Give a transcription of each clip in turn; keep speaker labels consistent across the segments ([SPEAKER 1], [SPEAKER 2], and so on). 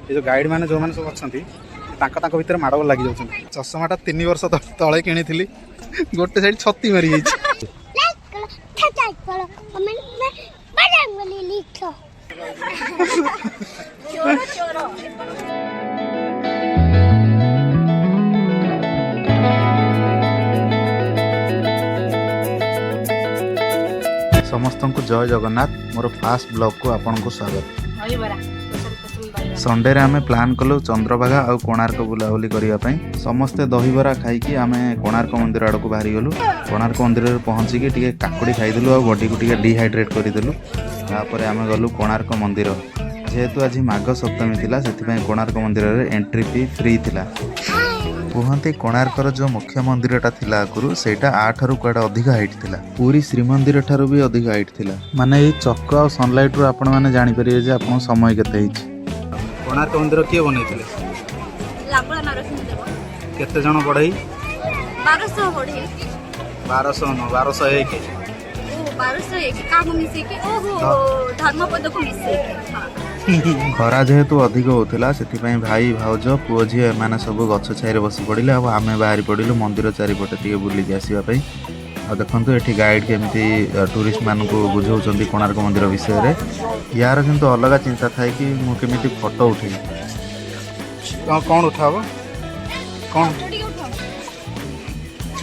[SPEAKER 1] ये जो गाइड मैंने जो मैंने सब अच्छा भितर माड़गोल लगी जाऊँ। चषमाटा 3 वर्ष तले किनी गोटे साइड छती मारी जाइए। समस्त को जय जगन्नाथ। मोर फास्ट ब्लॉग को आपन को स्वागत। संडे रे आमे प्लान कलु चंद्रभागा और कोणार्क बुलाबुली करने। समस्ते दहीबरा खाई आम कोणार्क मंदिर आड़ को बाहरी गलु। कोणार्क मंदिर में पहुँचिकी टे काकुड़ी खाईदेलु और बॉडी को टे डिहाइड्रेट करदेलु। तापर आम गलु कोणार्क मंदिर। जेहेतु आज माघ सप्तमी थिला से कोणार्क मंदिर रे एंट्री फी फ्री थिला। कहते कोणार्कर जो मुख्य मंदिरटा थिला आगुरु सेटा 8 रु कुआडा अधिक हाइट थिला। पूरी श्रीमंदिर ठारू भी अधिक हाइट थिला। माने ये चक्र और सनलाइट रु आपण माने जानि परिबे जे आपण समय केते हिच। कोणार्क मंदिर किए बनैथिले?
[SPEAKER 2] लाबला नरसिंहदेव।
[SPEAKER 1] केते जण पढाई?
[SPEAKER 2] 1200 पढाई।
[SPEAKER 1] 1200 न 1201।
[SPEAKER 2] ओ 1201 काम मिसे के ओहो धर्मपद को मिसे के। हां
[SPEAKER 1] खरा जेहेतु अधिक होता से भाई भाउज पुओ झी एम सब गछ छाई बस पड़े। अब आम बाहरी पड़ू मंदिर चारिपटे टे बुलिक आसवाई। आ देखो ये गाइड केमती टूरिस्ट मान को बुझाऊँ कोणार्क मंदिर विषय रे। यार किंतु अलग चिंता थाए कि मुझे फोटो उठे कौन उठा कौन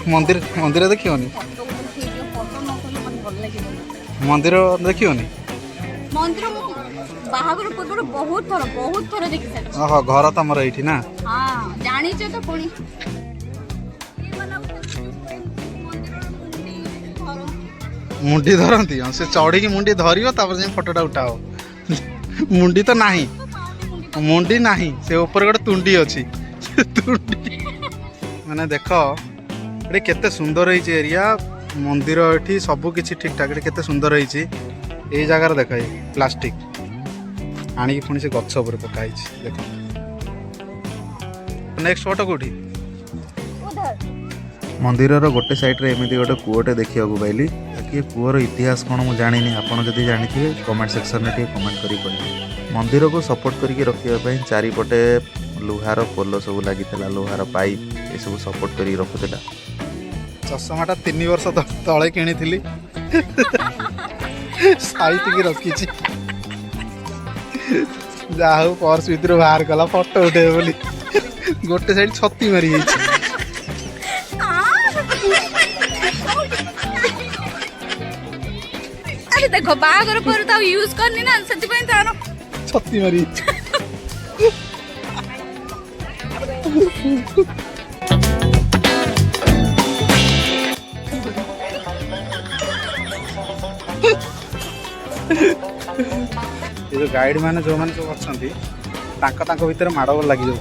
[SPEAKER 1] मंदिर मंदिर देखियोनी मंदिर देखियोनी
[SPEAKER 2] मंदिर बाहागर पूर्व बहुत थोड़ा देखि सारी।
[SPEAKER 1] ओहो घर तमर एठी ना?
[SPEAKER 2] हां जानि छ तो कोनी
[SPEAKER 1] मुंडी धरती से चढ़ी की मुंडी धरियो तापर जे फोटोटा उठाओ। मुंडी तो नाही मुंडी नाही से ऊपर गोटे तुंडी अछि। तुंडी माने देखो एटे केते सुंदर होई एरिया मंदिर एठी सब किछि ठीक ठाक केते सुंदर होई। ए जगह देख प्लास्टिक आनी पुणी से गछ उपर पकाई देख। नेक्स्ट फोटो कोठी मंदिर गोटे साइड रे एमती गोटे कूटे देखा पाइली। बाकी कूर इतिहास कौन मुझे जानी आपड़ जब जानी कमेंट सेक्शन में कमेंट करी करें। मंदिर को सपोर्ट करके रखापी चारिपटे लुहार पोल सब लगी लुहार पाइप ये सब सपोर्ट कर रखुला। चषमाटा 3 वर्ष तले किनी साइती रखी जाऊ पर्स भर बाहर कला फोटो उठे बोली गोटे साइड छती मारी जाइए।
[SPEAKER 2] अरे देखो बागर पर तो यूज करनी ना सच्ची में तारो
[SPEAKER 1] छती मारी। ये जो गाइड मैंने जो मैंने सब अच्छा भितर माड़गोल लगी जाऊँ।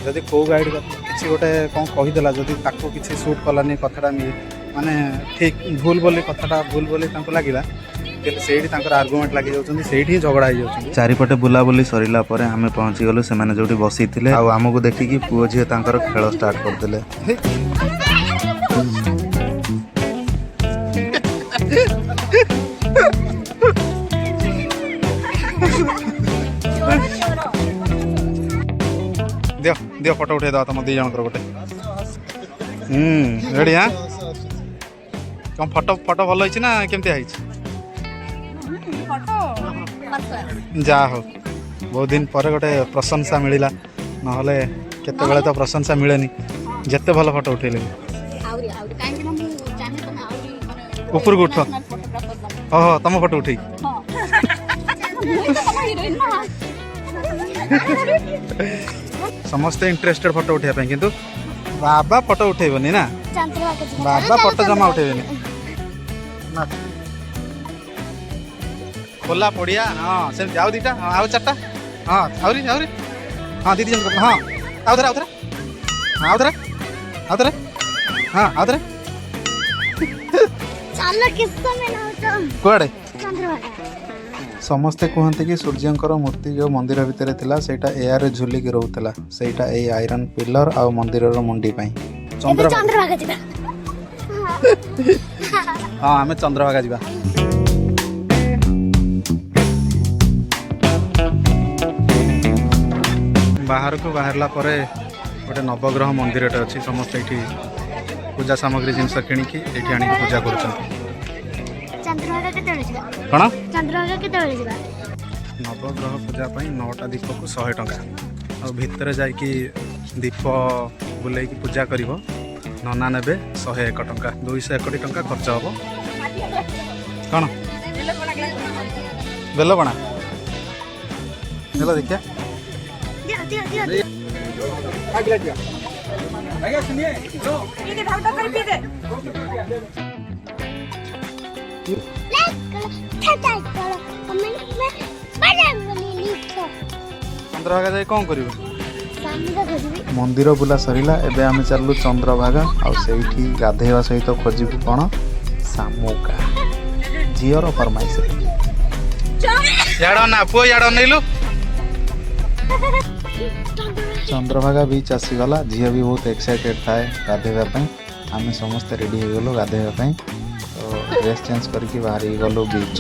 [SPEAKER 1] जदि कौ गाइड किसी गोटे कौन कहीदेला जदि किसी सुट कलानी कथाटा माने ठीक भूल बोली कथाटा भूल बोली लगे से आर्गुमेंट लगी जाऊँ से झगड़ा हो जाऊँ। चारिपटे बुलाबुली सरला आम पहुँची गलु से जो बसी थे आमको देखिकी पुओ झी खेल स्टार्ट करते। दियो दियो फोटो उठे तुम 2 जन गोटे। रेडी? हाँ कौन फोटो फोटो भल होना केमती जा हो बहुत दिन पर गोटे प्रशंसा मिलला नहले केते बेले तो प्रशंसा मिलेनी जिते भल फोटो उठेले। ऊपर को उठ ओहो तुम फोटो उठे समस्ते इंटरेस्टेड फोटो उठाई किंतु बाबा फोटो उठेबनी ना? बाबा फोटो जमा उठेबनी ना खोला पड़िया। हाँ से आउ 2टा आउ 4टा हाँ आउरी आउरी हाँ दीदी जन हाँ आउ धरे आउ धरे आउ धरे हाँ आउ धरे कुआड़े समस्ते कहते कि सूर्यंकर मूर्ति जो मंदिर भितर थिला सेटा एयर झुलिक रोला सेटा ए आयरन पिलर आ मंदिर मुंडी चंद्रभागा जिबा। हाँ आमे चंद्रभागा जिबा। बाहर को बाहरला परे गोटे नवग्रह मंदिरटे अच्छी समस्त ये पूजा सामग्री जिनस किणिकी ये आनी पूजा कर नवग्रह पूजा 9टा दीप को 100 टंका और भितर जाइकी दीप बुले पूजा कर नना ने 101 टंका 201 टंका खर्च हम कौन बेलपणा चलो देखिए चंद्रभागा जाए कौन कर मंदिर बुला सरला एबे आम चलू चंद्रभागा आठी गाधेवा सहित खोजबू कौन शामुका झीर फरमाइश ना पुओ याड़ अनैलु चंद्रभागा बीच आसीगला झील भी बहुत एक्साइटेड थाए गाधेवाई आम समस्ते रेडी हो गलु गाधेवाई तो ड्रेस चेंज करके बाहरी गलु बीच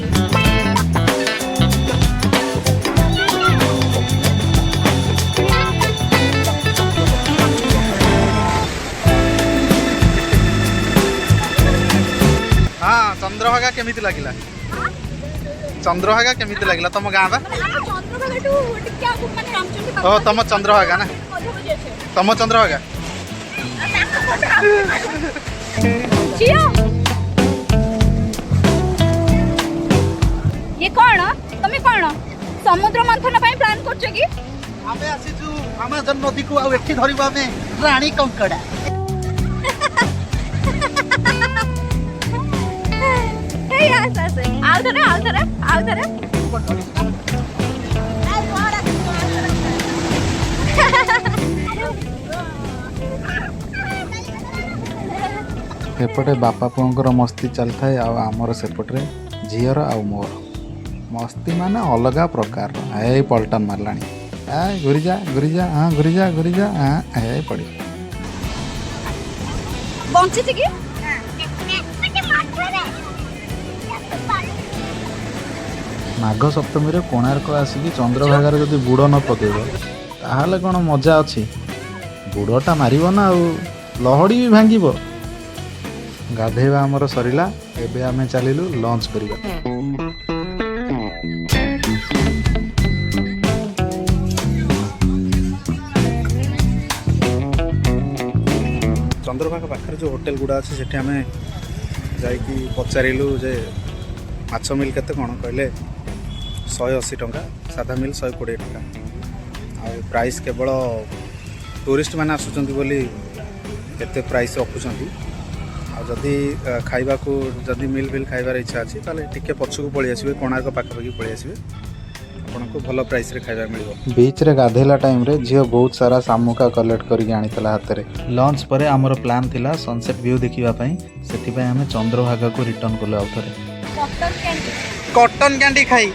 [SPEAKER 1] हाँ चंद्रभागा केमिति लागिला चंद्रभागा केमिति लागिला तुम गाँ बा ओ तुम चंद्रभागा ना तुम चंद्रभागा
[SPEAKER 2] ये कौन तुम कौन समुद्र मंथन ପାଇଁ प्लान करछ की
[SPEAKER 3] आमे आसीजु अमेजन नदी को आ एठी धरिबा में रानी कंकड़ा
[SPEAKER 2] हे यार आओ धरे
[SPEAKER 1] एपटे बापा पुअर मस्ती चल थाए आमर सेपटे झीर आ मोर मस्ती माने अलग प्रकार ए पलटन मारला घुरीजा हाँ घुरीजा हाँ ए पड़ी माघ सप्तमी रे कोणार्क आसिकी चंद्रभागार जदि बुड़ न पकेब ताहले कौन मजा अच्छी बुड़टा मारिब ना आउ लहड़ी भी भांगिब गाधेवा आमर सरिला एबे आमे चलिलु लंच करिबा चंद्रभागा पाखरे जो होटेल गुड़ा अच्छे सेठी आमे जाइकी पचारिलु जे माछ मिल केते कोन कहले 180 टंका सादा मिल 120 टंका आ प्राइस केवल टूरिस्ट मैंने आसुचंती बोली केते प्राइस रखुचंती जदि खाइबा को जदि मिल बिल खाइबार इच्छा अच्छी ताले टिके पछकु पळि आसीबे कोणार्क पाखापाखि पळि आसीबे आपनको भल प्राइस रे खाइबा मिलिबो बीच रे गाधेला टाइम रे झियो बहुत सारा सामुका कलेक्ट करके आनितला हाथ रे लंच परे हमर प्लान थिला सनसेट व्यू देखिबा पई सेति पई हमें चंद्रभागा को रिटर्न करले आउथरे कॉटन कैंडी खाई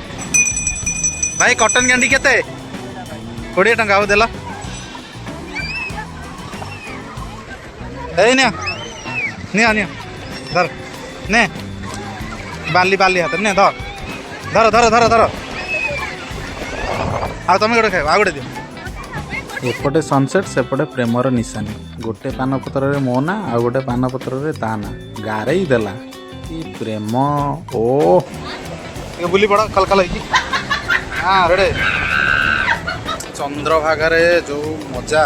[SPEAKER 1] भाई कॉटन कैंडी केते 20 टंका हो देला ए ने निया निया धर ने बाली बाली हाथ ने धर धर धर धर धर आ तुम गोटे खाइब आ गोटे दियो एपटे सनसेट सेपटे प्रेमर निशानी गोटे पान पत्र रे मो ना आ गोटे पान पत्र रे ता ना गारे ही देला कि प्रेम ओ ये बुली पड़ा कलकल है हाँ रेडे चंद्रभागा रे जो मजा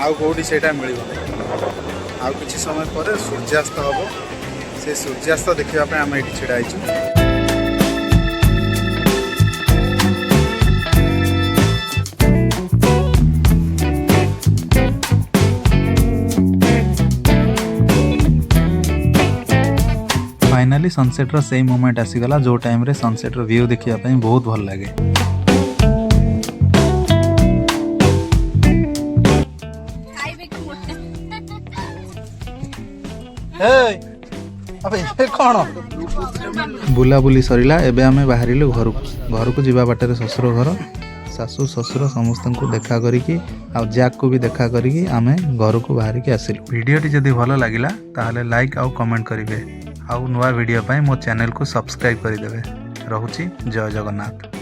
[SPEAKER 1] आउ कोडी सेटा मिलिबो आउ किसी समय पर सूर्यास्त हम से सूर्यास्त देखा आम ये छिड़ा फाइनाली सनसेट रो सेम मोमेंट आसीगला जो टाइम रे सनसेट रो व्यू देखिया पई बहुत भल लागे बुलाबुली सरिला एबे आमे बाहरिलु घर को जीवा बाटे ससुर घर सासू ससुर समस्त को देखा करिकी आ जैक को भी देखा करिकी आमे घर को बाहर के आसिलु वीडियोटी जदि भल लागिला ताहले लाइक आउ कमेंट करिवे आउ नुआ वीडियो पाई मो चैनल को सब्सक्राइब करिदेवे रहुची जय जगन्नाथ।